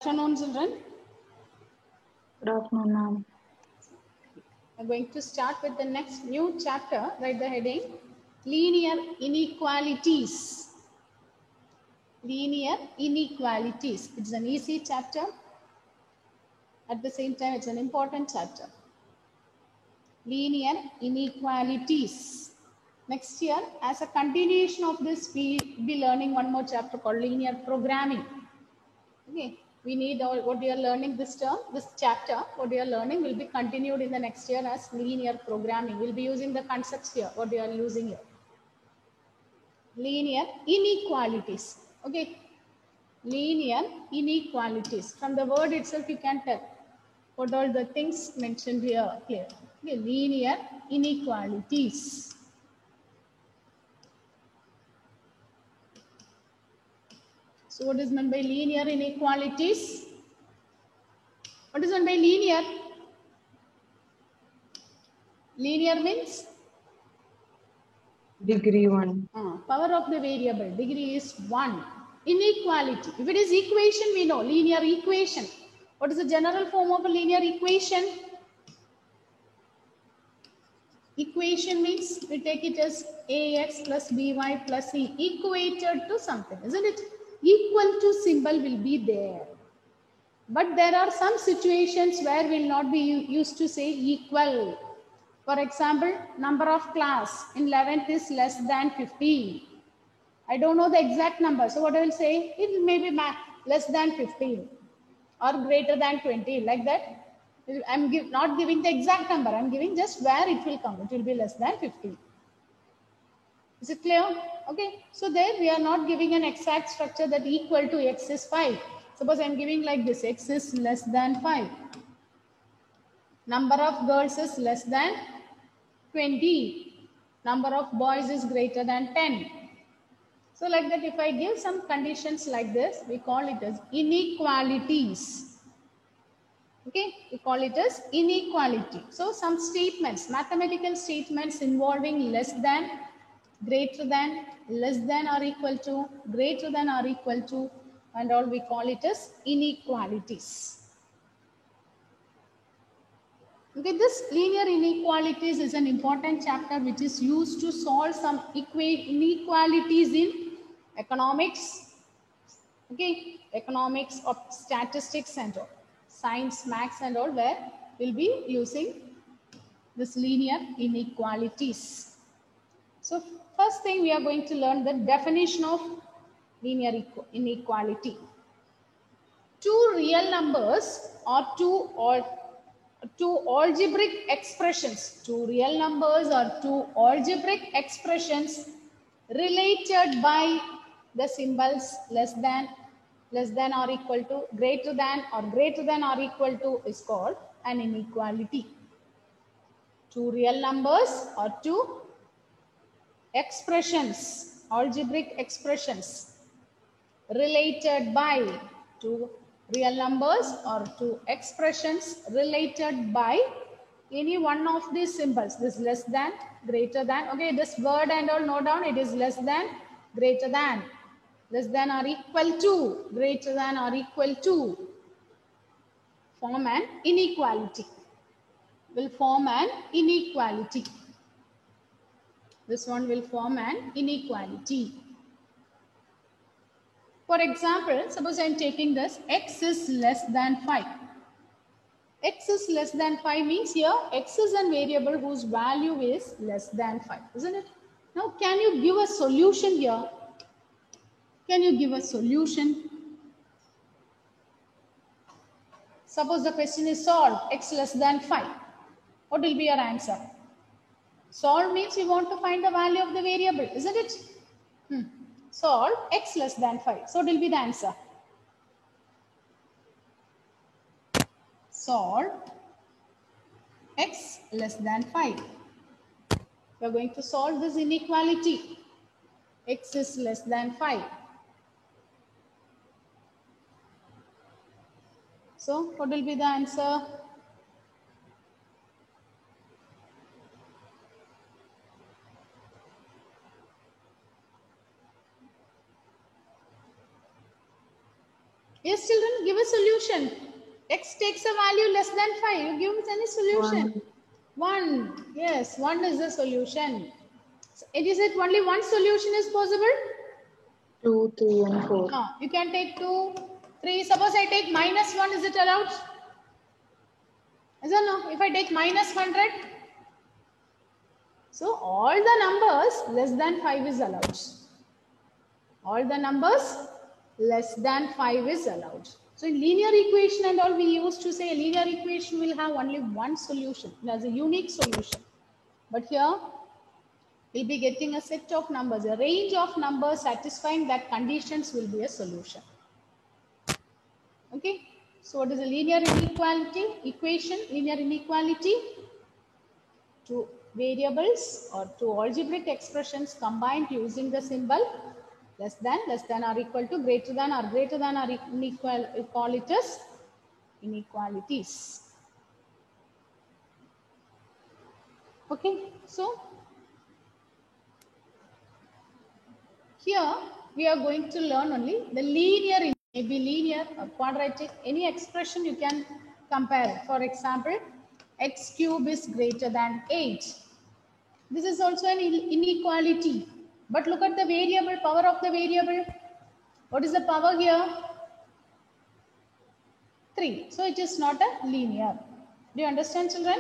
Afternoon, children. Good afternoon, ma'am. I'm going to start with the next new chapter. Write the heading Linear Inequalities. Linear Inequalities. It's an easy chapter. At the same time, it's an important chapter. Linear Inequalities. Next year, as a continuation of this, we'll be learning one more chapter called Linear Programming. Okay. We need all what we are learning this term, this chapter, what we are learning will be continued in the next year as linear programming. We'll be using the concepts here, what we are using here. Linear inequalities. Okay. Linear inequalities. From the word itself, you can tell what all the things mentioned here clear. Okay. Linear inequalities. So what is meant by linear inequalities? What is meant by linear? Linear means? Degree 1. Power of the variable. Degree is 1. Inequality. If it is equation, we know. Linear equation. What is the general form of a linear equation? Equation means we take it as ax plus by plus c equated to something, isn't it? Equal to symbol will be there. But there are some situations where we'll not be used to say equal. For example, number of class in 11th is less than 15. I don't know the exact number. So what I will say, it may be less than 15 or greater than 20, like that. I'm not giving the exact number. I'm giving just where it will come. It will be less than 15. Is it clear? Okay. So there we are not giving an exact structure that equal to x is 5. Suppose I'm giving like this, x is less than 5. Number of girls is less than 20. Number of boys is greater than 10. So like that, if I give some conditions like this, we call it as inequalities. Okay, we call it as inequality. So some statements, mathematical statements involving less than, greater than, less than or equal to, greater than or equal to, and all we call it as inequalities. Okay, this linear inequalities is an important chapter which is used to solve some inequalities in economics, okay, economics or statistics and all, science, maths and all, where we'll be using this linear inequalities. So first thing we are going to learn the definition of linear inequality. Two real numbers or two algebraic expressions, two real numbers or two algebraic expressions related by the symbols less than or equal to, greater than or equal to is called an inequality. Two real numbers or two expressions, algebraic expressions related by two real numbers or two expressions related by any one of these symbols. This less than, greater than. Okay, this word and all note down. It is less than, greater than, less than or equal to, greater than or equal to, form an inequality. Will form an inequality. This one will form an inequality. For example, suppose I am taking this, x is less than 5. X is less than 5 means here x is a variable whose value is less than 5, isn't it? Now, can you give a solution here? Can you give a solution? Suppose the question is solved, x less than 5. What will be your answer? Solve means you want to find the value of the variable, isn't it? Solve x less than 5. So what will be the answer? Solve x less than 5. We are going to solve this inequality. X is less than 5. So what will be the answer? Yes, children, give a solution. solution. X takes a value less than 5. You give me any solution. 1. Yes, 1 is the solution. So it is it only one solution is possible? 2, 3, and 4. You can take 2, 3. Suppose I take minus 1, is it allowed? Is it no? If I take minus 100, so all the numbers less than 5 is allowed. All the numbers less than 5 is allowed. So in linear equation and all, we used to say a linear equation will have only one solution. That's a unique solution. But here, we'll be getting a set of numbers, a range of numbers satisfying that conditions will be a solution. Okay. So what is a linear inequality equation? Linear inequality. Two variables or two algebraic expressions combined using the symbol less than or equal to, greater than or unequal, we call it as inequalities. Okay, so here we are going to learn only the linear, maybe linear or quadratic, any expression you can compare. For example, x cube is greater than 8. This is also an inequality. But look at the variable, power of the variable. What is the power here? 3. So it is not a linear. Do you understand, children?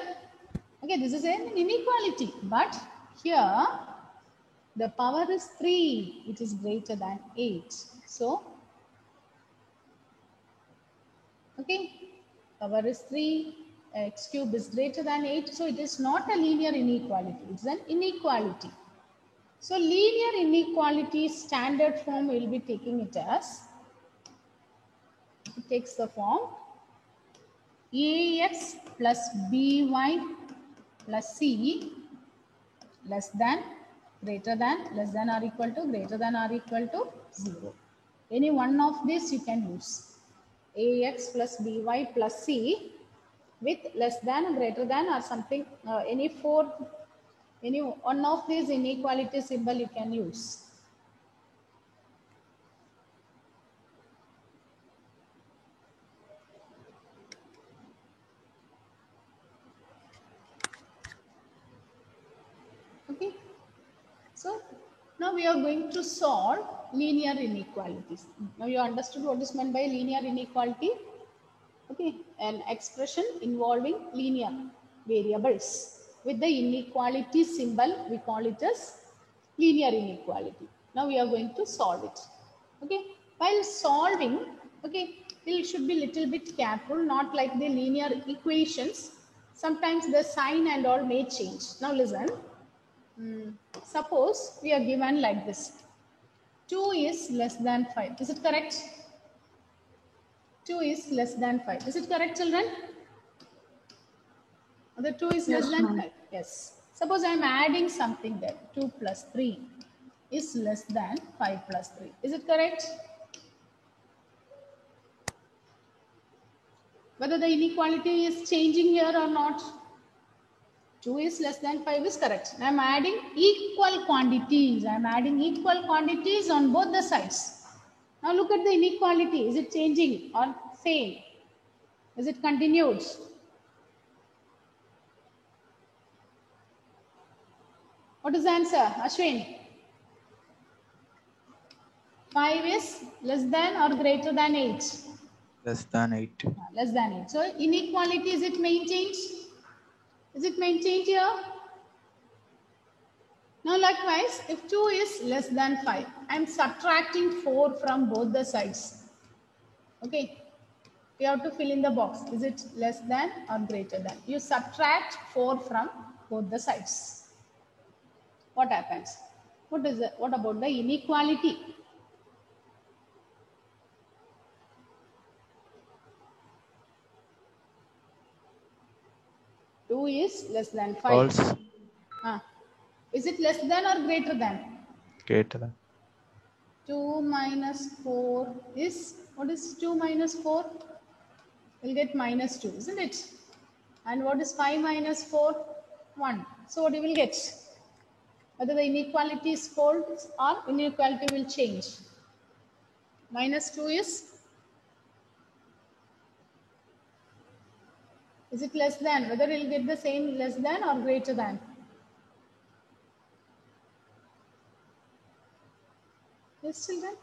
Okay, this is an inequality. But here, the power is 3. It is greater than 8. So, okay, power is 3. X cube is greater than 8. So it is not a linear inequality. It is an inequality. So linear inequality standard form we will be taking it as, it takes the form ax plus by plus c less than, greater than, less than or equal to, greater than or equal to 0. Any one of these you can use. Ax plus by plus c with less than, greater than or something, any one of these inequality symbol you can use. Okay. So now we are going to solve linear inequalities. Now you understood what is meant by linear inequality. Okay, an expression involving linear variables with the inequality symbol, we call it as linear inequality. Now we are going to solve it. Okay, while solving, okay, we should be little bit careful, not like the linear equations. Sometimes the sign and all may change. Now listen. Suppose we are given like this. 2 is less than 5. Is it correct? 2 is less than 5. Is it correct, children? The 2 is less than 5. Yes. Suppose I am adding something there. 2 plus 3 is less than 5 plus 3. Is it correct? Whether the inequality is changing here or not. 2 is less than 5 is correct. I am adding equal quantities. I am adding equal quantities on both the sides. Now look at the inequality. Is it changing or same? Is it continued? What is the answer, Ashwin? 5 is less than or greater than 8? Less than 8. Less than 8. So inequality, is it maintained? Is it maintained here? Now likewise, if 2 is less than 5, I am subtracting 4 from both the sides. Okay. You have to fill in the box. Is it less than or greater than? You subtract 4 from both the sides. What happens? What about the inequality? Two is less than 5. False. Is it less than or greater than? Greater than. 2 minus 4 is, what is 2 minus 4? We'll get minus 2, isn't it? And what is 5 minus 4? 1. So what you will get? Whether the inequality is false or inequality will change. Minus 2 is Is it less than? Whether it will get the same less than or greater than? Yes, children?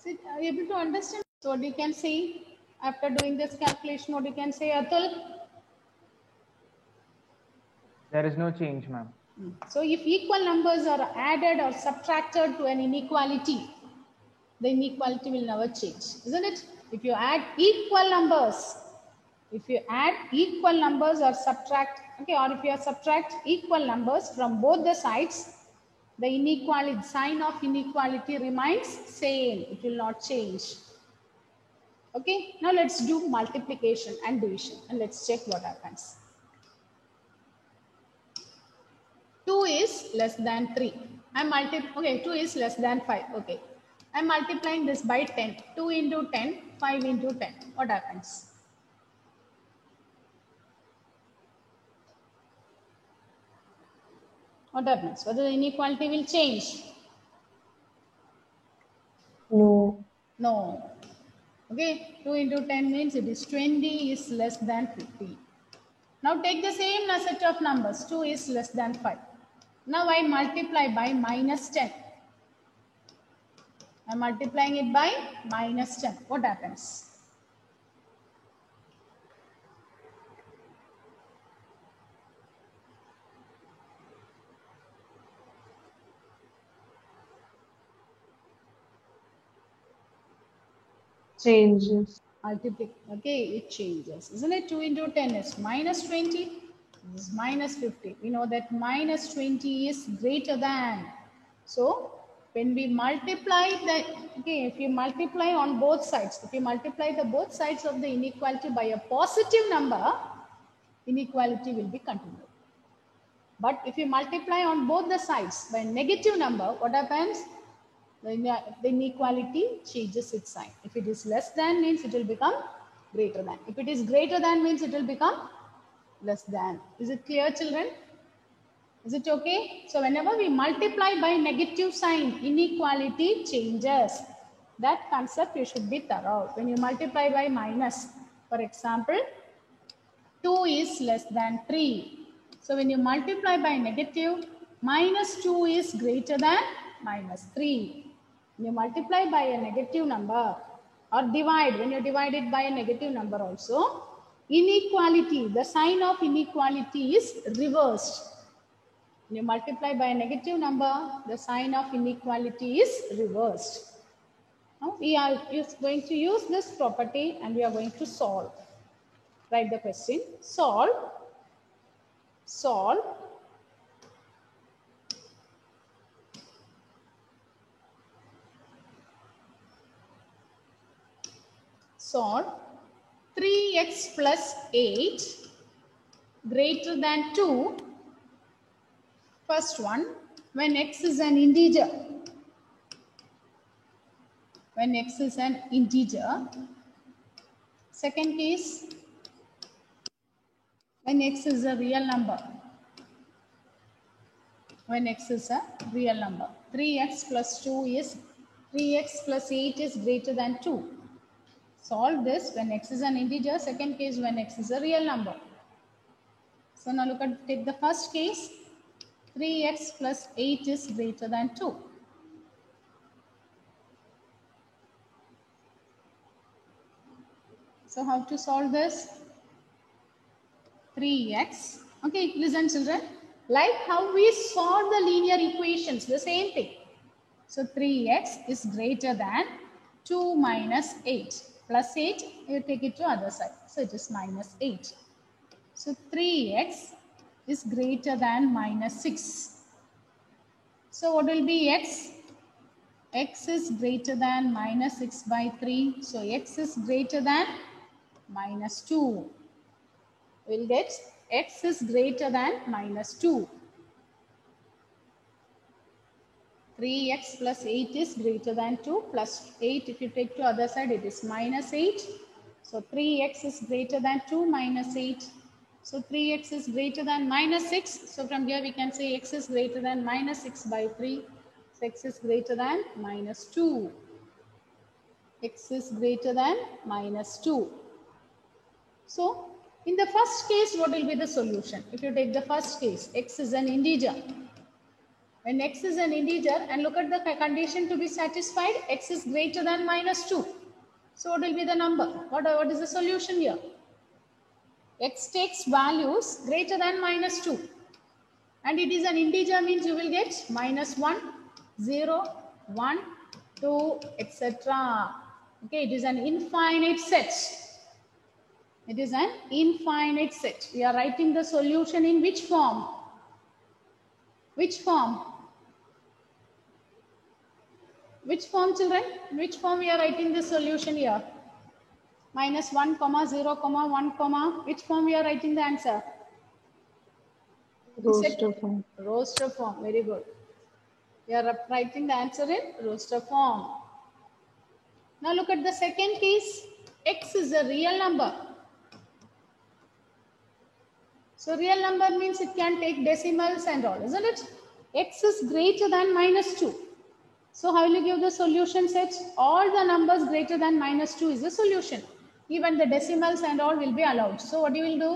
Are you able to understand? So what you can say after doing this calculation, what you can say, Atul? There is no change, ma'am. So if equal numbers are added or subtracted to an inequality, the inequality will never change, isn't it? If you add equal numbers, or subtract, okay, or if you subtract equal numbers from both the sides, the inequality, sign of inequality remains same. It will not change. Okay, now let's do multiplication and division and let's check what happens. 2 is less than 3. Okay, 2 is less than 5. Okay. I'm multiplying this by 10. 2 into 10, 5 into 10. What happens? What happens? Whether the inequality will change? No. No. Okay, 2 into 10 means it is 20 is less than 50. Now take the same set of numbers. 2 is less than 5. Now I multiply by minus 10. I'm multiplying it by minus 10. What happens? Changes. Okay, it changes. Isn't it? 2 into 10 is minus 20. This is minus 50. We know that minus 20 is greater than. So, when we multiply if you multiply on both sides, if you multiply the both sides of the inequality by a positive number, inequality will be continued. But if you multiply on both the sides by a negative number, what happens? The inequality changes its sign. If it is less than, means it will become greater than. If it is greater than, means it will become less than. Is it clear, children? Is it okay? So whenever we multiply by negative sign, inequality changes. That concept you should be thorough. When you multiply by minus, for example, 2 is less than 3. So when you multiply by negative, minus 2 is greater than minus 3. When you multiply by a negative number or divide, when you divide it by a negative number also, inequality, the sign of inequality is reversed. When you multiply by a negative number, the sign of inequality is reversed. Now we are going to use this property and we are going to solve. Write the question. Solve. Solve. Solve 3x plus 8 greater than 2. First one, when x is an integer. When x is an integer. Second case, when x is a real number. When x is a real number. 3x plus 2 is 3x plus 8 is greater than 2. Solve this when x is an integer. Second case, when x is a real number. So now take the first case. 3x plus 8 is greater than 2. So how to solve this? 3x. Okay, listen children. Like how we solve the linear equations, the same thing. So 3x is greater than 2 minus 8. Plus 8, you take it to other side. So it is minus 8. So 3x is greater than minus 6. So what will be x? X is greater than minus 6 by 3. So x is greater than minus 2. We'll get x is greater than minus 2. 3x plus 8 is greater than 2 plus 8. If you take to other side, it is minus 8. So 3x is greater than 2 minus 8. So 3x is greater than minus 6. So from here we can say x is greater than minus 6 by 3. So x is greater than minus 2. X is greater than minus 2. So In the first case, what will be the solution? If you take the first case, x is an integer. When x is an integer and look at the condition to be satisfied, x is greater than -2. So what will be the number? What is the solution here? X takes values greater than -2. And it is an integer means you will get -1, 0, 1, 2, etc. Okay, it is an infinite set. It is an infinite set. We are writing the solution in which form? Which form? Which form, children? Which form we are writing the solution here? -1, 0, 1, which form we are writing the answer? Roster form. Roster form. Very good. We are writing the answer in roster form. Now look at the second case. X is a real number. So real number means it can take decimals and all, isn't it? X is greater than -2. So how will you give the solution set? All the numbers greater than -2 is the solution. Even the decimals and all will be allowed. So what you will do?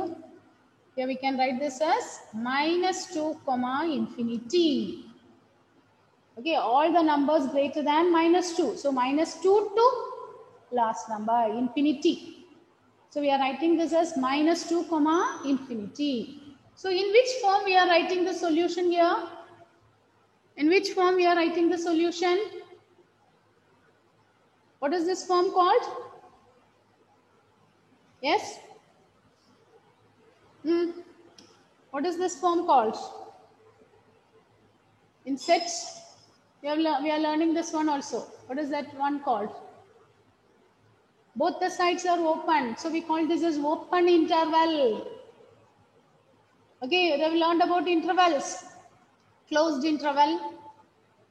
Here we can write this as -2, infinity. Okay, all the numbers greater than -2. So -2 to last number, infinity. So we are writing this as -2, infinity. So in which form we are writing the solution here? In which form we are writing the solution? What is this form called? Yes? What is this form called? In sets, we are learning this one also. What is that one called? Both the sides are open. So we call this as open interval. Okay, we have learned about intervals. Closed interval.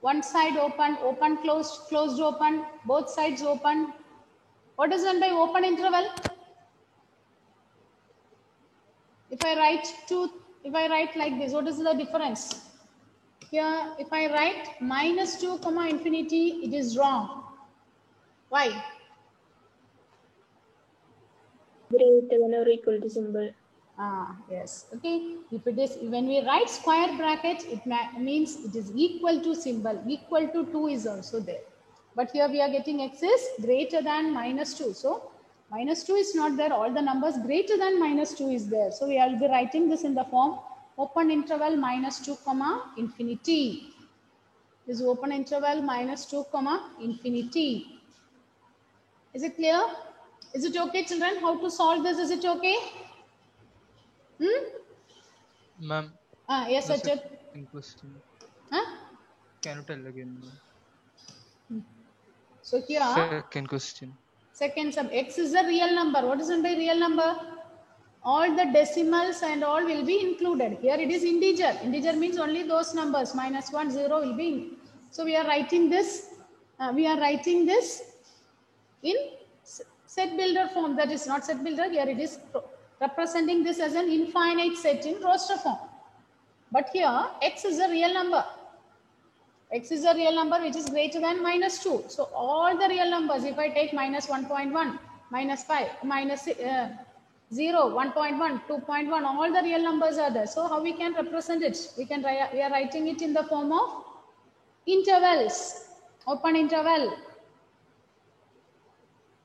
One side open, open, closed, closed, open. Both sides open. What is meant by open interval? If I write like this, what is the difference? Here, if I write -2, infinity, it is wrong. Why? Greater than or equal to symbol. Yes. Okay. If it is, when we write square bracket, it means it is equal to symbol. Equal to 2 is also there. But here we are getting x is greater than -2. So -2 is not there. All the numbers greater than -2 is there. So we will be writing this in the form open interval -2, infinity. This open interval -2, infinity. Is it clear? Is it okay, children? How to solve this? Is it okay? Ma'am, Yes, the Achut. second question. Huh? Can you tell again, ma'am? So here, Second question. second sub, x is a real number. What is meant by real number? All the decimals and all will be included. Here it is integer. Integer means only those numbers. -1, 0 will be. So we are writing this. In set builder form. That is not set builder. Here it is representing this as an infinite set in roster form. But here x is a real number. X is a real number which is greater than -2. So all the real numbers, if I take -1.1, -5, -0, 1.1, 2.1, all the real numbers are there. So how we can represent it? We are writing it in the form of intervals, open interval.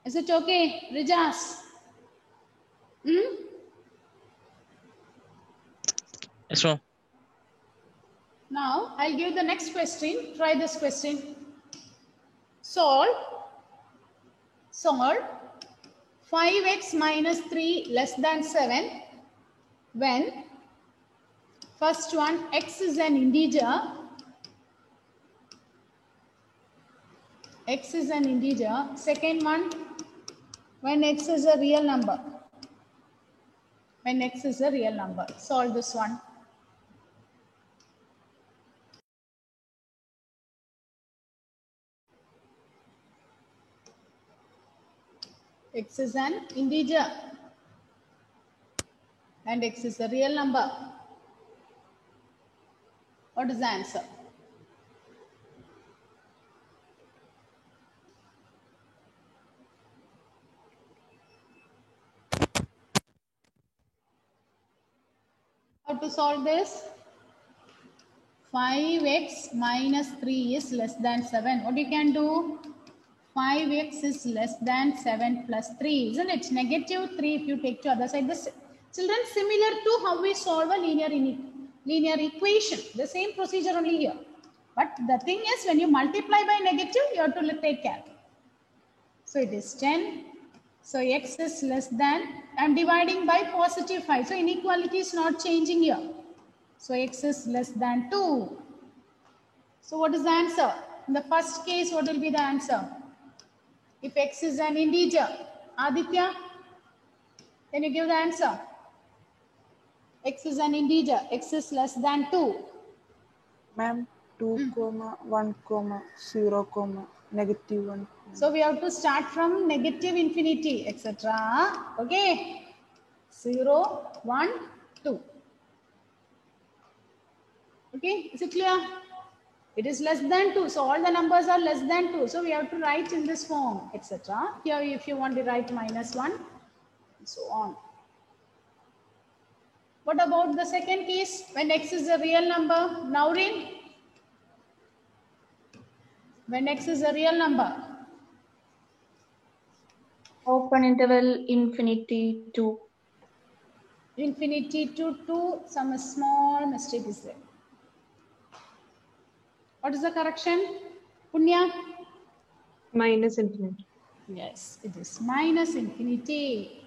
Is it okay, Rijas? Yes, ma'am. Now I'll give the next question. Try this question. Solve 5x minus 3 less than 7 when first one x is an integer. X is an integer. Second one when x is a real number. When x is a real number. Solve this one. X is an integer and x is a real number. What is the answer? How to solve this? 5x minus 3 is less than 7. What you can do? 5x is less than 7 plus 3, isn't it? Negative 3 if you take to other side. This, children, similar to how we solve a linear equation. The same procedure only here. But the thing is, when you multiply by negative, you have to take care. So it is 10. So x is less than, I am dividing by positive 5. So inequality is not changing here. So x is less than 2. So what is the answer? In the first case, what will be the answer? If x is an integer, Aditya, can you give the answer? X is an integer, x is less than 2. Ma'am, 2, comma 1, comma 0, comma negative 1. So we have to start from negative infinity, etc. Okay. 0, 1, 2. Okay, is it clear? It is less than 2. So all the numbers are less than 2. So we have to write in this form, etc. Here if you want to write minus 1, and so on. What about the second case? When x is a real number? Naurin? When x is a real number? Open interval infinity to. Infinity to 2, some small mistake is there. What is the correction? Punya? Minus infinity. Yes, it is minus infinity.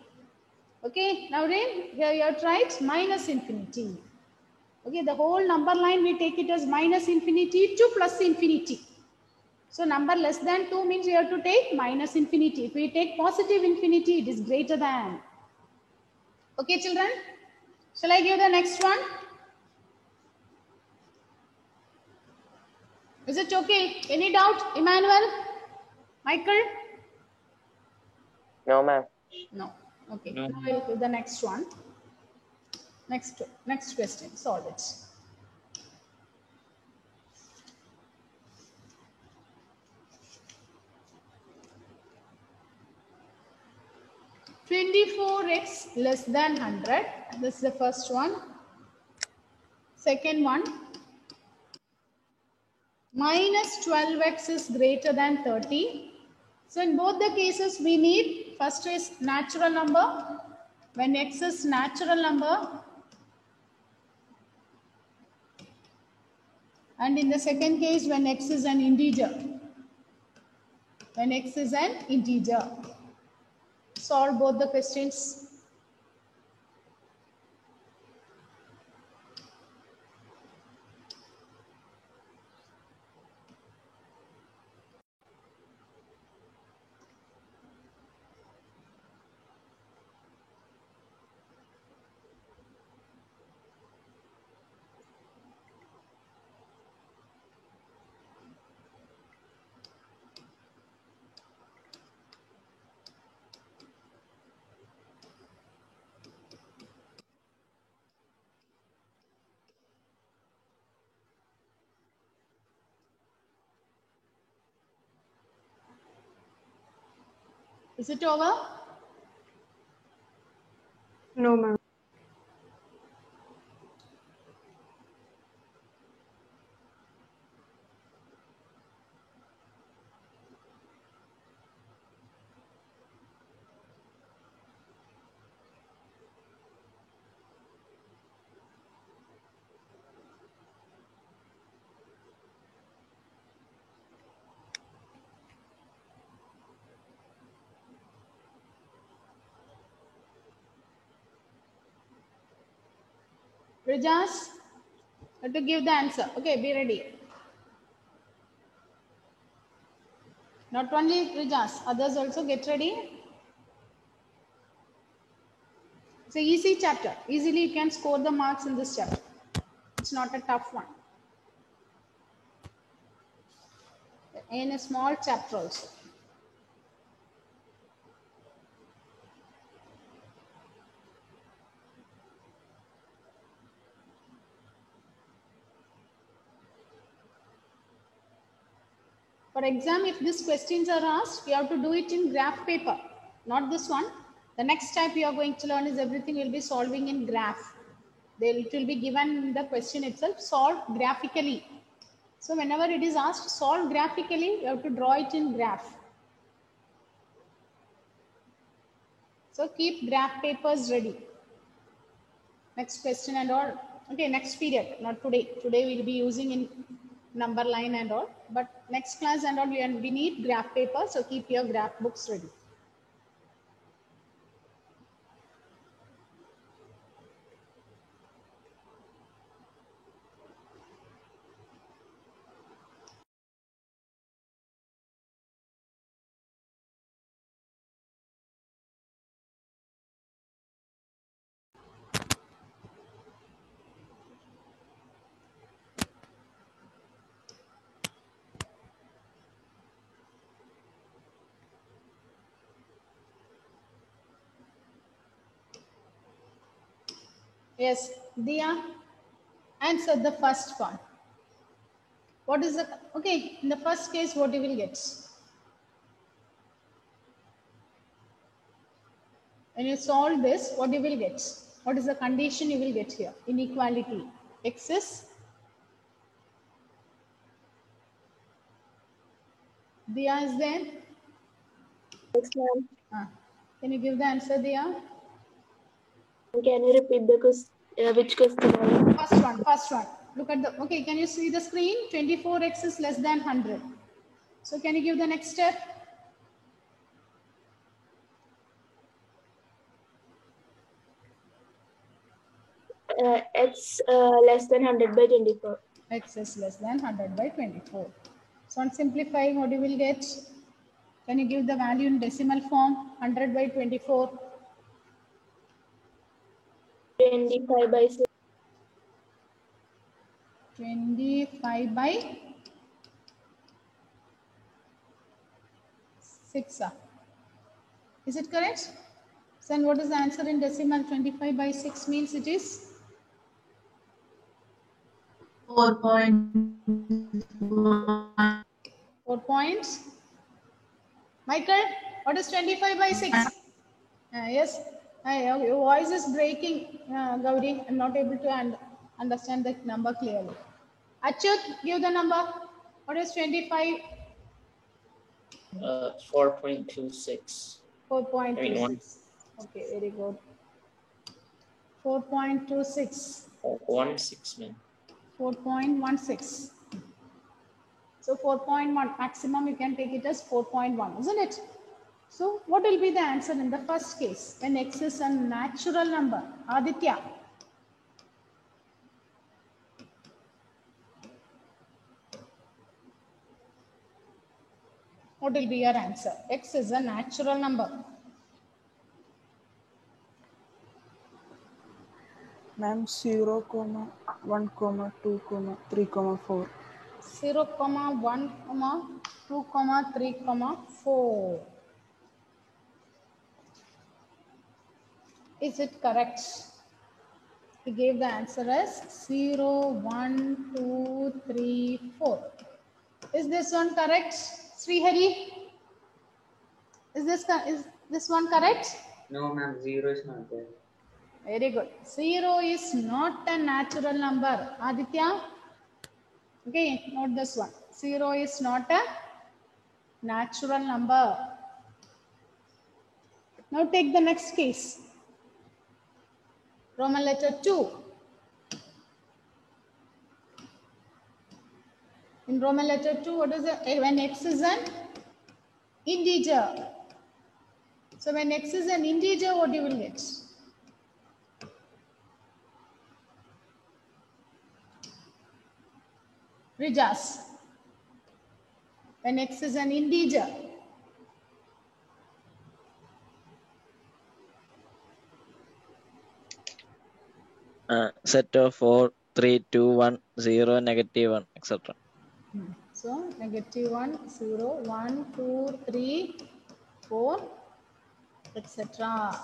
Okay, now Rain, here you have tried minus infinity. Okay, the whole number line we take it as minus infinity to plus infinity. So number less than 2 means we have to take minus infinity. If we take positive infinity, it is greater than. Okay, children? Shall I give the next one? Is it okay? Any doubt? Emmanuel? Michael? No, ma'am. No. Okay. No. Now I'll give the next one. Next question. Solve it. (24x less than 100). This is the first one. Second one. Minus 12x is greater than 30. So in both the cases we need, first is natural number. When x is natural number. And in the second case, when x is an integer. When x is an integer. Solve both the questions. Is it over? No, ma'am. Rajas, you have to give the answer. Okay, be ready. Not only Rajas, others also get ready. It's an easy chapter. Easily you can score the marks in this chapter. It's not a tough one. In a small chapter also. For exam, if these questions are asked, you have to do it in graph paper, not this one. The next type you are going to learn is everything will be solving in graph. It will be given in the question itself, solve graphically. So whenever it is asked solve graphically, you have to draw it in graph. So keep graph papers ready. Next question and all. Okay, next period, not today. Today we'll be using in number line and all. But next class and all, we need graph paper. So keep your graph books ready. Yes, Dia, answer the first one. What is the, okay, in the first case, what you will get? When you solve this, what you will get? What is the condition you will get here? Inequality. X is? Dia is there? Yes, ma'am. Can you give the answer, Dia? Can you repeat the which question? First one. Look at the, okay, can you see the screen? 24x is less than 100. So can you give the next step? X less than 100 by 24. X is less than 100 by 24. So on simplifying, what you will get? Can you give the value in decimal form? 100 by 24. 25 by 6. 25 by 6. Is it correct? So then what is the answer in decimal? 25 by 6 means it is? 4.1. 4 points. Michael, what is 25 by 6? Yes, your voice is breaking, Gauri. I'm not able to understand the number clearly. Achyut, give the number. What is 25? 4.26. 4.26. Okay, very good. 4.26. 16, man. 4.16. So 4.1 maximum you can take it as 4.1, isn't it? So what will be the answer in the first case when x is a natural number? Aditya. What will be your answer? X is a natural number. Ma'am, 0, 1, 2, 3, 4. 0, 1, 2, 3, 4. Is it correct? He gave the answer as 0, 1, 2, 3, 4. Is this one correct, Srihari? Is this one correct? No, ma'am, 0 is not there. Very good. 0 is not a natural number. Aditya? Okay, note this one. 0 is not a natural number. Now take the next case. Roman letter 2. In Roman letter 2, what is it? When x is an integer. So when x is an integer, what you will get? Rijas. When x is an integer. Set of 4, 3, 2, 1, 0, -1, etc. So -1, 0, 1, 2, 3, 4, etc.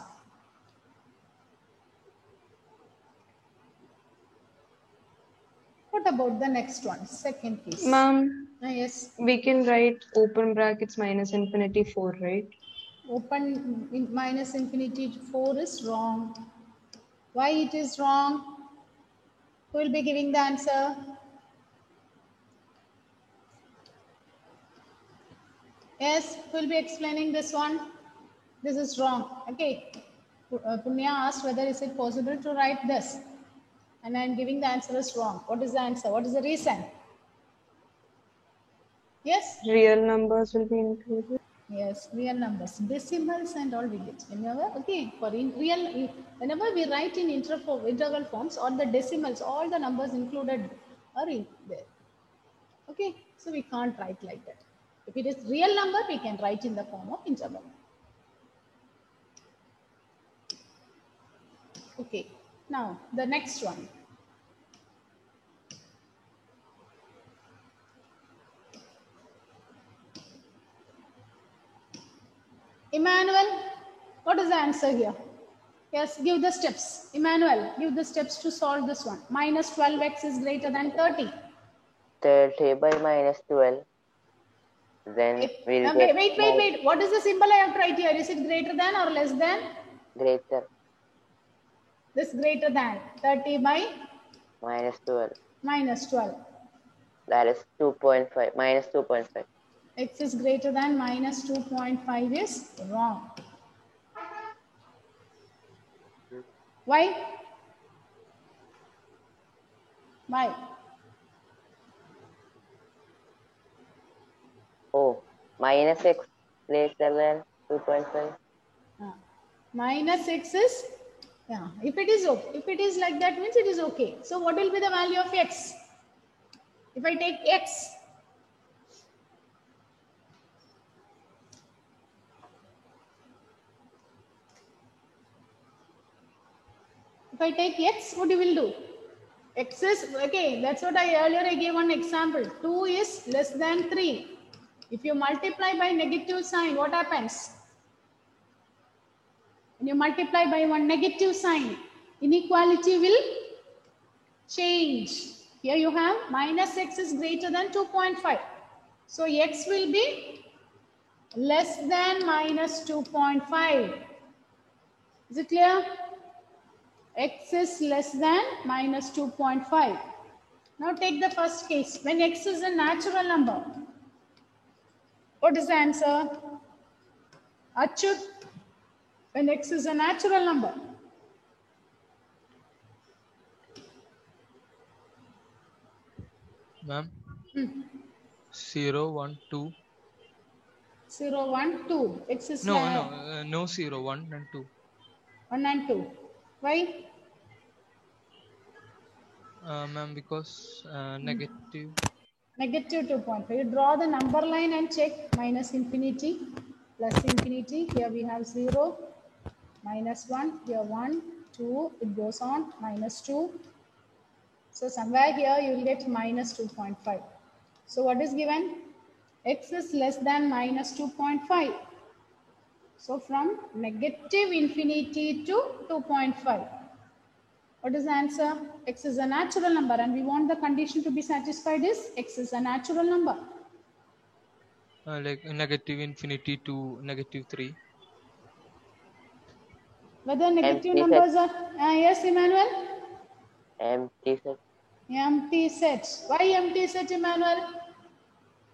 What about the next one? Second case. Ma'am, Yes. we can write open brackets minus infinity 4, right? Open minus infinity 4 is wrong. Why it is wrong? Who will be giving the answer? Yes, who will be explaining this one? This is wrong. Okay. Punya asked whether is it possible to write this. And I am giving the answer is wrong. What is the answer? What is the reason? Yes? Real numbers will be included. Yes, real numbers. Decimals and all we get. Whenever, okay, for whenever we write in interval forms, all the decimals, all the numbers included are in there. Okay, so we can't write like that. If it is real number, we can write in the form of interval. Okay, now the next one. Emmanuel, what is the answer here? Yes, give the steps. Emmanuel, give the steps to solve this one. Minus 12x is greater than 30. 30 by minus 12. Then we'll get wait. What is the symbol I have to write here? Is it greater than or less than? Greater. This greater than 30 by? Minus 12. Minus 12. That is 2.5. Minus 2.5. X is greater than minus 2.5 is wrong. Why? Why? Oh, minus x greater than 2.5. Minus x is, yeah, if it is like that means it is okay. So what will be the value of x? If I take x, if I take x, what you will do? X is, okay, that's what I gave one example. 2 is less than 3. If you multiply by negative sign, what happens? When you multiply by one negative sign, inequality will change. Here you have minus x is greater than 2.5. So x will be less than minus 2.5. Is it clear? X is less than minus 2.5. Now take the first case. When x is a natural number, what is the answer? Achyut, when x is a natural number. Ma'am, 0, 1, 2. 0, 1, 2. X is No 0, 1 and 2. 1 and 2. Why? Ma'am, because negative. Negative 2.5. You draw the number line and check minus infinity, plus infinity. Here we have 0, minus 1, here 1, 2, it goes on, minus 2. So somewhere here you will get minus 2.5. So what is given? X is less than minus 2.5. So from negative infinity to 2.5. What is the answer? X is a natural number and we want the condition to be satisfied is X is a natural number. Like negative infinity to negative 3. Whether negative numbers are... yes, Emmanuel? Empty set. Empty set. Why empty set, Emmanuel?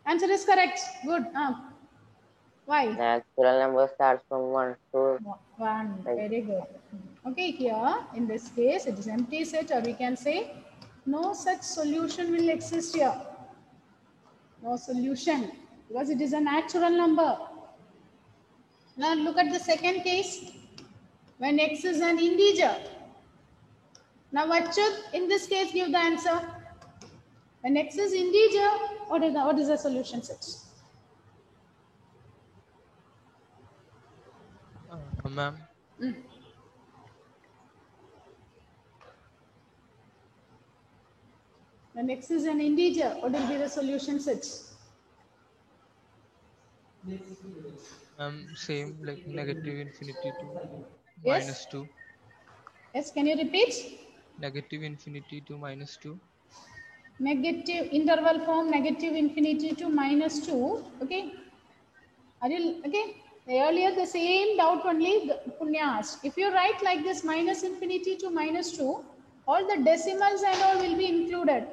Answer is correct. Good. Why? Natural number starts from 1 to 1. Very good. Okay, here in this case it is empty set, or we can say no such solution will exist here. No solution because it is a natural number. Now look at the second case when x is an integer. Now Achyut, in this case give the answer. When x is integer, what is the solution set? Ma'am. When x is an integer, what will be the solution set? Same like negative infinity to Yes? minus 2. Yes, can you repeat? Negative infinity to minus 2. Negative interval form, negative infinity to minus 2. Okay. Are you okay? Earlier the same doubt only Punya asked. If you write like this minus infinity to minus 2, all the decimals and all will be included.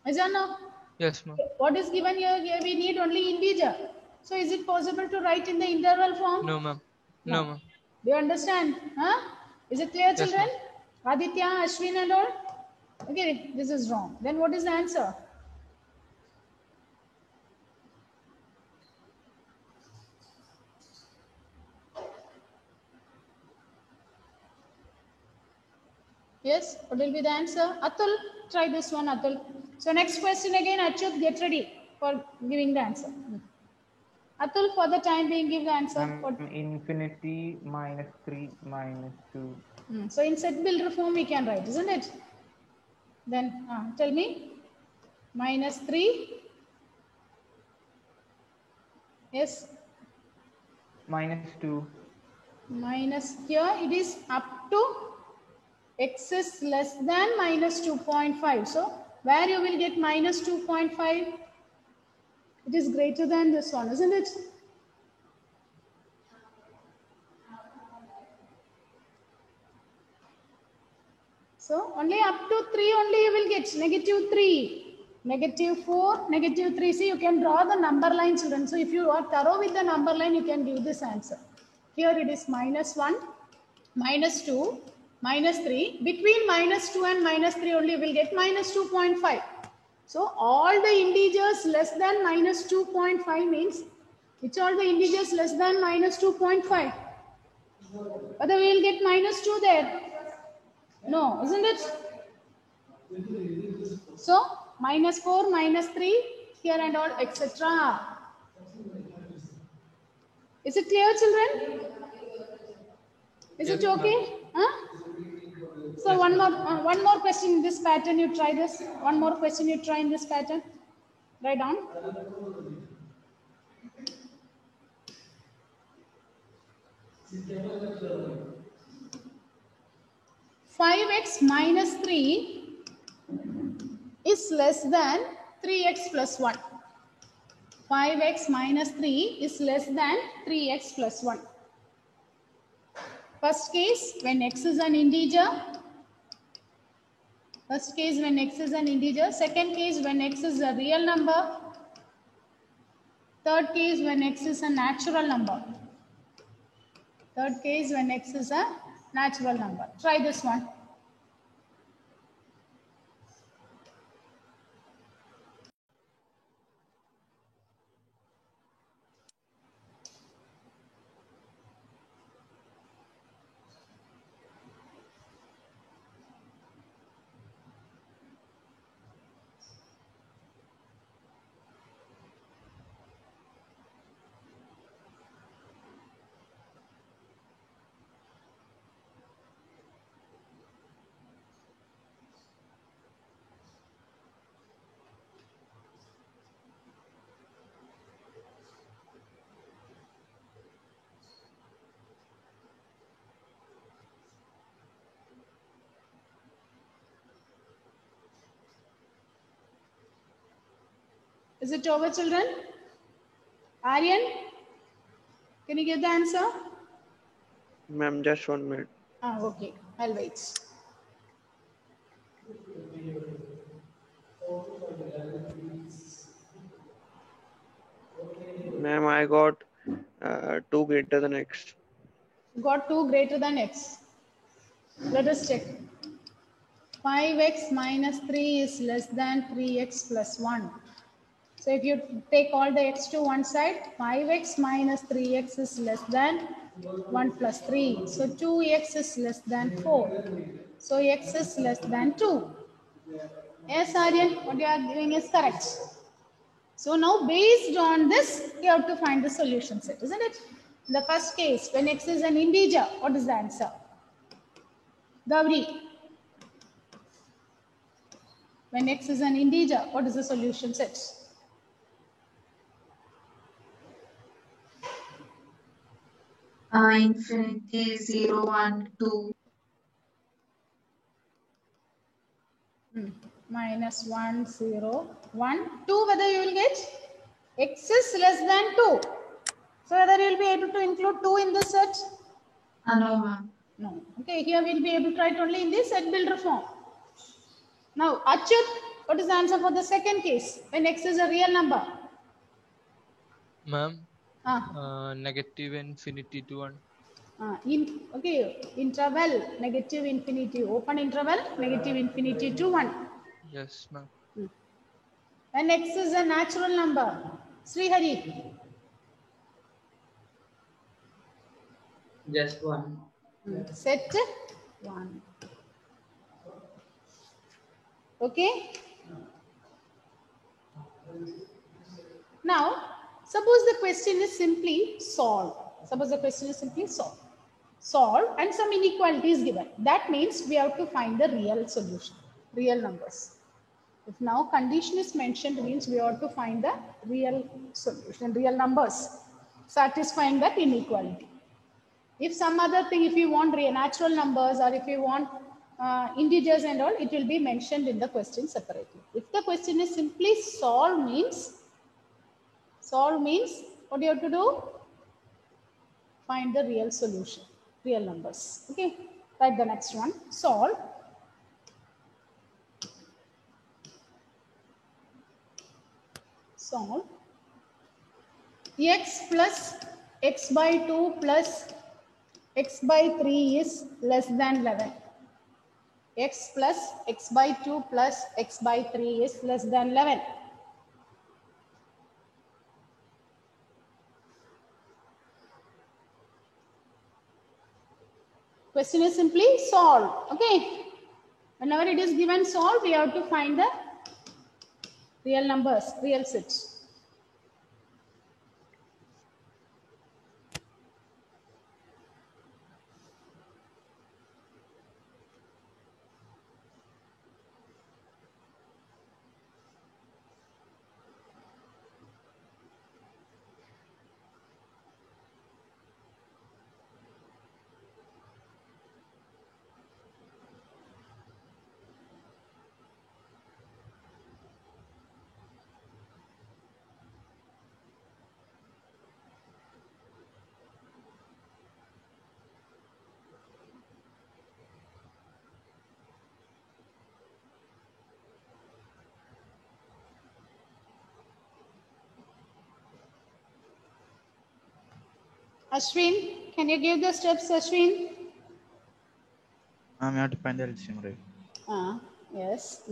Is that no? Yes, ma'am. What is given here? Here we need only integer. So is it possible to write in the interval form? No, ma'am. No, ma'am. Do you understand? Huh? Is it clear, Yes, children? ma'am. Aditya, Ashwin and all? Okay, this is wrong. Then what is the answer? Yes, what will be the answer? Atul, try this one, Atul. So next question again, Achyut, get ready for giving the answer. Atul, for the time being, give the answer. Infinity minus 3 minus 2. So in set builder form we can write, isn't it? Then tell me. Minus 3. Yes. Minus 2. Minus here it is up to x is less than minus 2.5. So where you will get minus 2.5? It is greater than this one, isn't it? So only up to 3 only you will get negative 3, negative 4, negative 3. See, you can draw the number line, children. So if you are thorough with the number line, you can give this answer. Here it is minus 1, minus 2, minus 3. Between minus 2 and minus 3 only you will get minus 2.5. So all the integers less than minus 2.5 means, which are the integers less than minus 2.5? Whether we will get minus 2 there? No, isn't it? So minus 4, minus 3, here and all, etc. Is it clear, children? Is it okay? Huh? So one more question in this pattern. You try this. One more question you try in this pattern. Write down. Five x minus 3 is less than 3x plus 1. 5x minus 3 is less than 3x plus 1. First case, when x is an integer. First case, when x is an integer. Second case, when x is a real number. Third case, when x is a natural number. Third case, when x is a natural number. Try this one. Is it over, children? Aryan, can you get the answer? Ma'am, just 1 minute. Okay, I'll wait. Ma'am, I got 2 greater than x. Got 2 greater than x. Let us check. 5x minus 3 is less than 3x plus 1. So if you take all the x to one side, 5x minus 3x is less than 1 plus 3. So 2x is less than 4. So x is less than 2. Yes, Aryan, what you are doing is correct. So now based on this, you have to find the solution set, isn't it? In the first case, when x is an integer, what is the answer? Gauri. When x is an integer, what is the solution set? Infinity 0, 1, 2. Minus 1, 0, 1, 2, whether you will get x is less than 2. So whether you will be able to include 2 in this set? No, ma'am. No. Okay, here we will be able to write only in this set builder form. Now, Achyut, what is the answer for the second case? When x is a real number. Ma'am, Ah. negative infinity to 1. Okay, interval negative infinity, open interval negative infinity to 1. Yes, ma'am. When x is a natural number. Srihari. Just 1. Set 1. Okay. Now, suppose the question is simply solve. Suppose the question is simply solve. Solve and some inequality is given. That means we have to find the real solution, real numbers. If now condition is mentioned, means we have to find the real solution, real numbers, satisfying that inequality. If some other thing, if you want real natural numbers or if you want integers and all, it will be mentioned in the question separately. If the question is simply solve means what do you have to do? Find the real solution, real numbers. Okay, write the next one. Solve. Solve. X plus x by 2 plus x by 3 is less than 11. X plus x by 2 plus x by 3 is less than 11. Question is simply solve. Okay. Whenever it is given solve, we have to find the real numbers, real sets. Ashwin, can you give the steps, Ashwin? Ma'am, you have to find the LCM, right? Yes.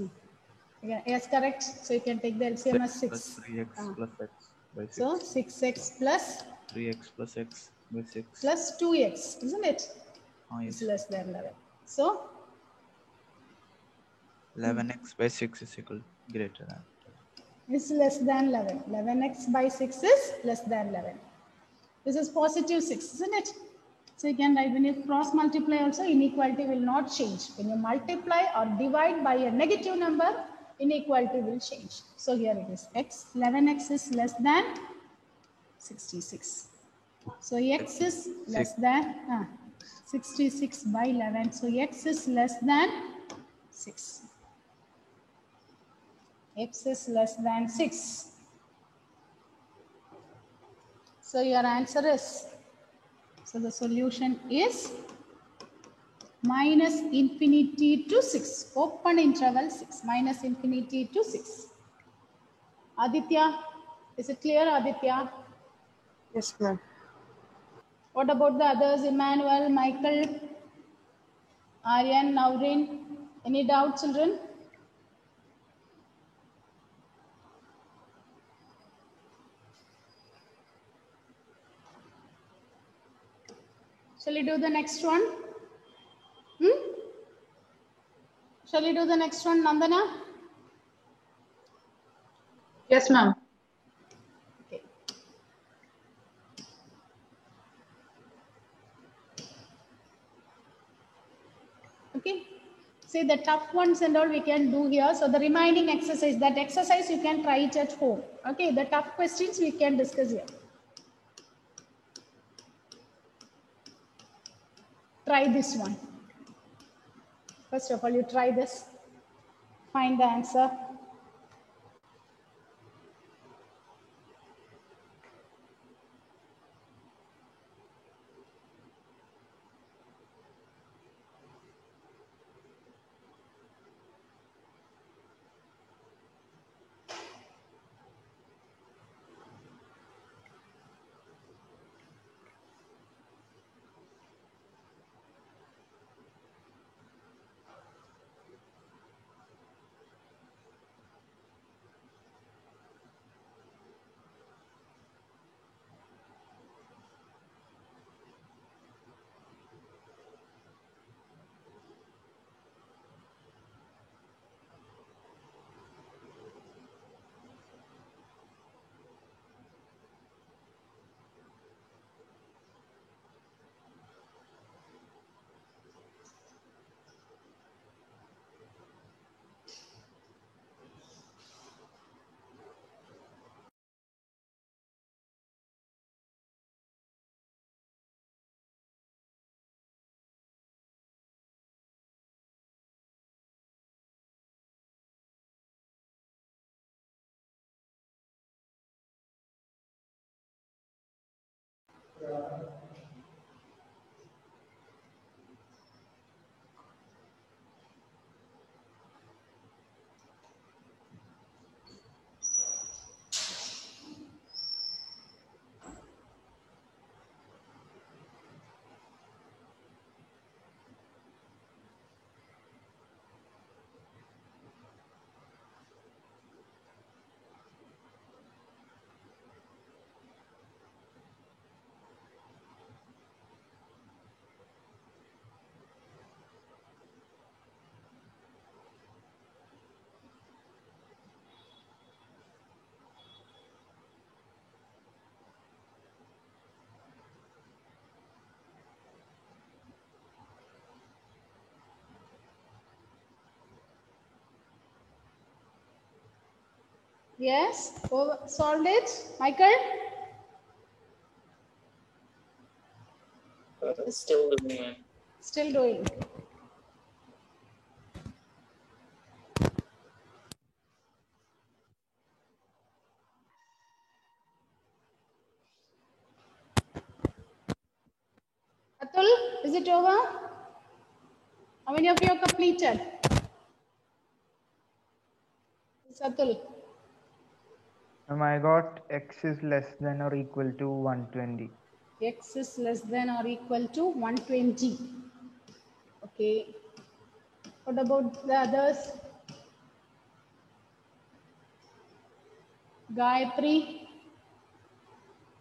Yeah, yes, correct. So you can take the LCM as 6. Plus 3x plus x by 6. So 6x plus 3x plus x by 6. Plus 2x, isn't it? Yes. It's less than 11. So 11x by 6 is equal greater than. It's less than 11. 11x by 6 is less than 11. This is positive 6, isn't it? So you can write when you cross multiply also, inequality will not change. When you multiply or divide by a negative number, inequality will change. So here it is x, 11x is less than 66. So x is less than 66 by 11. So x is less than 6. X is less than 6. So your answer is, so the solution is minus infinity to 6, open interval 6, minus infinity to 6. Aditya, is it clear, Aditya? Yes, ma'am. What about the others, Emmanuel, Michael, Aryan, Naurin? Any doubt, children? Shall we do the next one? Shall we do the next one, Nandana? Yes, ma'am. Okay. Okay. See, the tough ones and all we can do here. So the remaining exercise, that exercise you can try it at home. Okay, the tough questions we can discuss here. Try this one. First of all, you try this. Find the answer. Yes, solved it, Michael? Still doing it. Still doing. Atul, is it over? How many of you have completed? It's Atul. I got x is less than or equal to 120. X is less than or equal to 120. Okay. What about the others? Gayatri.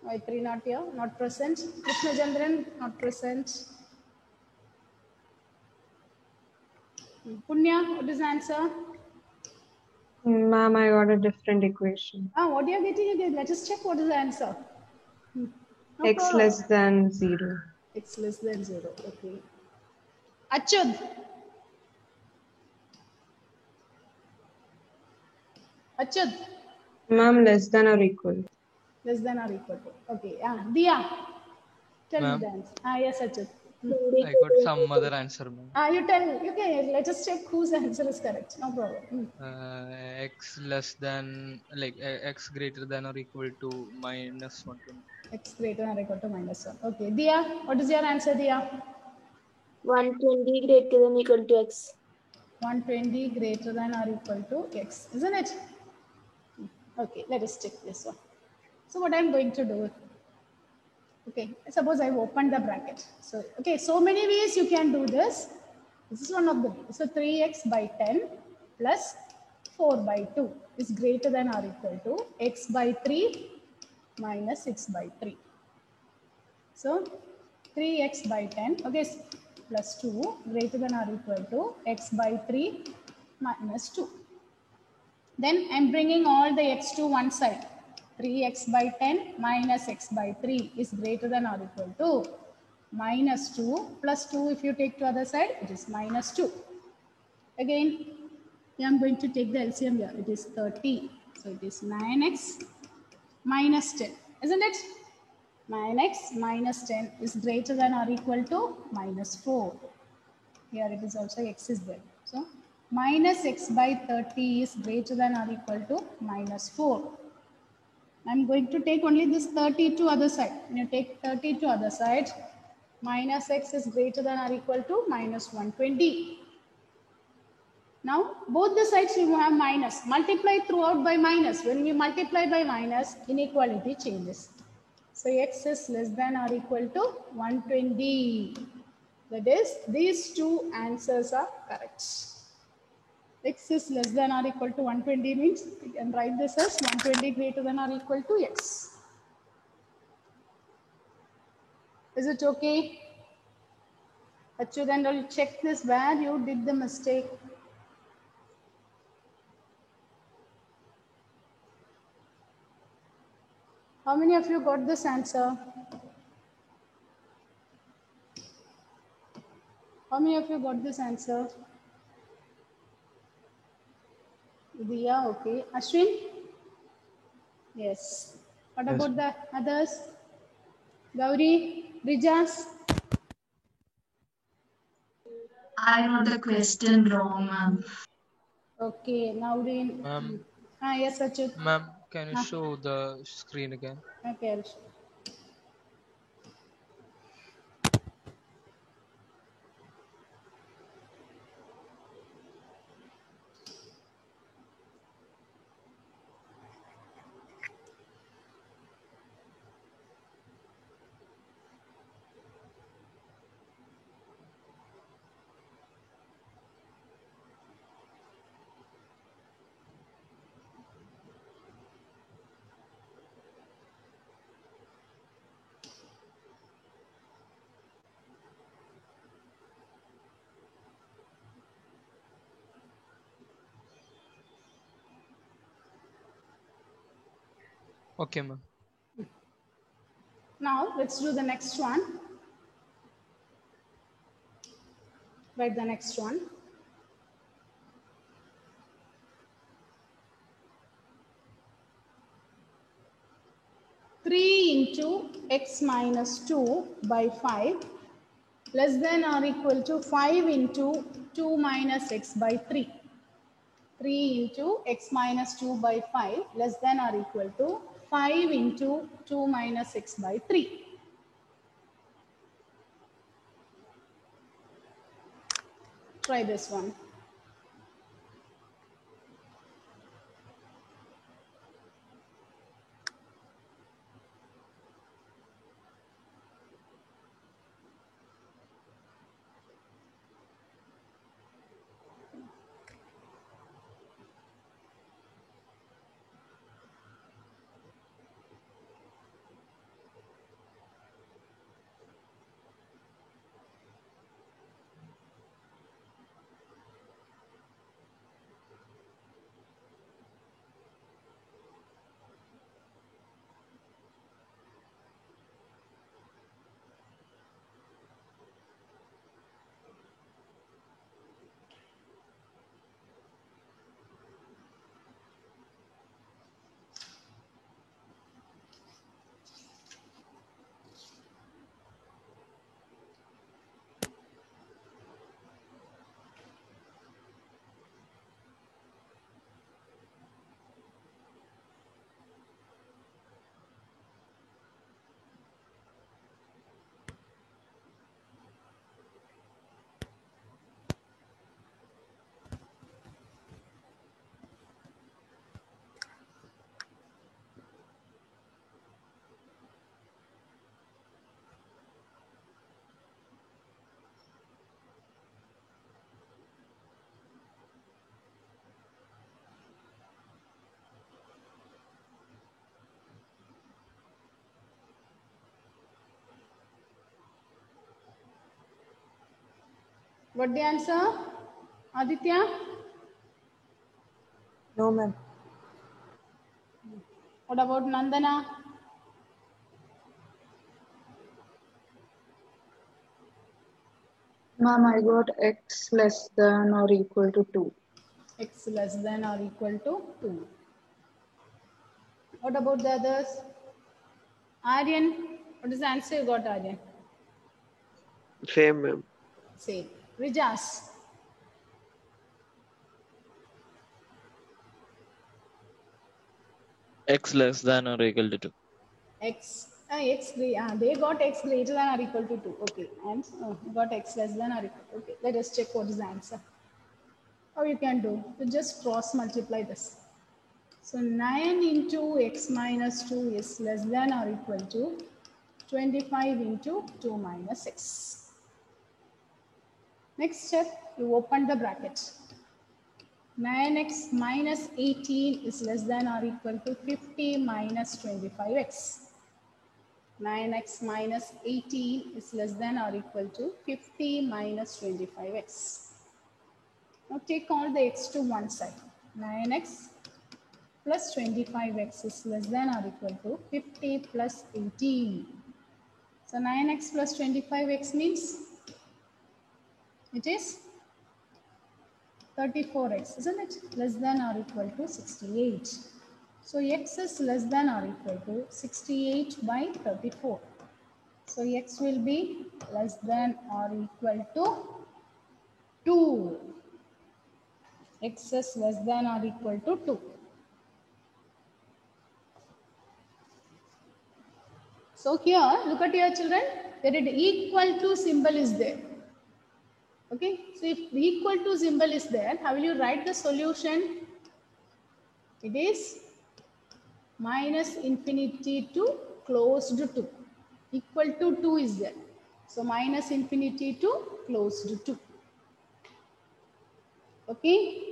Gayatri not here, not present. Krishna Chandran, not present. Punya, what is the answer? Ma'am, I got a different equation. What are you getting again? Let us check what is the answer. No X problem. less than 0. X less than 0. Okay. Achud. Achud. Ma'am, less than or equal. Less than or equal to. Okay. Dia. Tell me Ma'am? the answer. Yes, Achud. I got some other answer, ma'am. You tell. Okay, let us check whose answer is correct. No problem. X less than, like x greater than or equal to minus 120. X greater than or equal to minus 1. Okay. Dia, what is your answer, Dia? 120 greater than equal to x. 120 greater than or equal to x, isn't it? Okay, let us check this one. So what I'm going to do, okay, suppose I've opened the bracket. So, okay, so many ways you can do this. This is one of the ways. So 3x by 10 plus 4 by 2 is greater than or equal to x by 3 minus 6 by 3. So 3x by 10, okay, plus 2 greater than or equal to x by 3 minus 2. Then I'm bringing all the x to one side. 3x by 10 minus x by 3 is greater than or equal to minus 2 plus 2 if you take to other side, it is minus 2. Again, I'm going to take the LCM here. It is 30. So it is 9x minus 10, isn't it? 9x minus 10 is greater than or equal to minus 4. Here it is also x is there. So minus x by 30 is greater than or equal to minus 4. I'm going to take only this 30 to other side. When you take 30 to other side, minus x is greater than or equal to minus 120. Now, both the sides we have minus. Multiply throughout by minus. When we multiply by minus, inequality changes. So, x is less than or equal to 120. That is, these two answers are correct. X is less than or equal to 120 means we can write this as 120 greater than or equal to x. Is it okay? Achud, and I'll check this where you did the mistake. How many of you got this answer? How many of you got this answer? Diya, okay. Ashwin? Yes. What about the others? Gauri? Rijas? I wrote the question wrong, ma'am. Okay, Naureen. Ma'am? Yes, Achut. Ma'am, can you show the screen again? Okay, I'll show. Okay, ma'am. Now let's do the next one. Write the next one. Three into x minus 2 by 5 less than or equal to 5 into 2 minus x by 3. 3 into x minus 2 by 5 less than or equal to 5 into 2 minus x by 3. Try this one. What the answer? Aditya? No, ma'am. What about Nandana? Ma'am, I got x less than or equal to 2. X less than or equal to 2. What about the others? Aryan, what is the answer you got, Aryan? Same, ma'am. Same. Rijas? X less than or equal to 2. They got x greater than or equal to 2. Okay. And got x less than or equal to 2. Okay. Let us check what is the answer. How you can do? You just cross multiply this. So 9 into x minus 2 is less than or equal to 25 into 2 minus 6. Next step, you open the bracket. 9x minus 18 is less than or equal to 50 minus 25x. 9x minus 18 is less than or equal to 50 minus 25x. Now take all the x to one side. 9x plus 25x is less than or equal to 50 plus 18. So 9x plus 25x means it is 34x, isn't it? Less than or equal to 68. So x is less than or equal to 68 by 34. So x will be less than or equal to 2. X is less than or equal to 2. So here, look at your children, there is equal to symbol is there. Okay, so if equal to symbol is there, how will you write the solution? It is minus infinity to closed to. Equal to 2 is there. So minus infinity to closed to. Okay.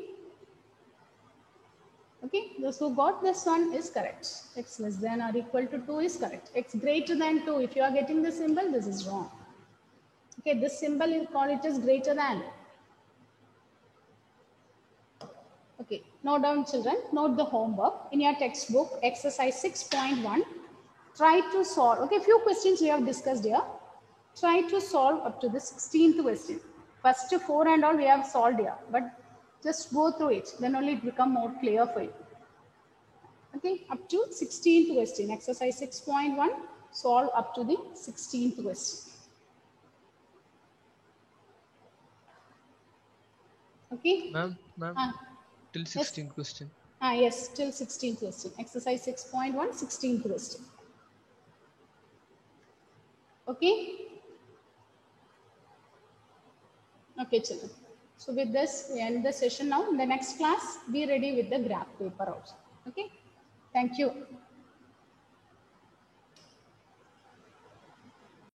Okay, those who got this one is correct. X less than or equal to 2 is correct. X greater than 2, if you are getting the symbol, this is wrong. Okay, this symbol, you call it as greater than. Okay, note down children, note the homework. In your textbook, exercise 6.1, try to solve, okay, few questions we have discussed here. Try to solve up to the 16th question. First 4 and all we have solved here, but just go through it, then only it become more clear for you. Okay, up to 16th question, exercise 6.1, solve up to the 16th question. Okay. Ma'am, till 16th question. Yes, till 16th question. Exercise 6.1, 16th question. Okay. Okay, children. So with this, we end the session now. In the next class, be ready with the graph paper also. Okay. Thank you.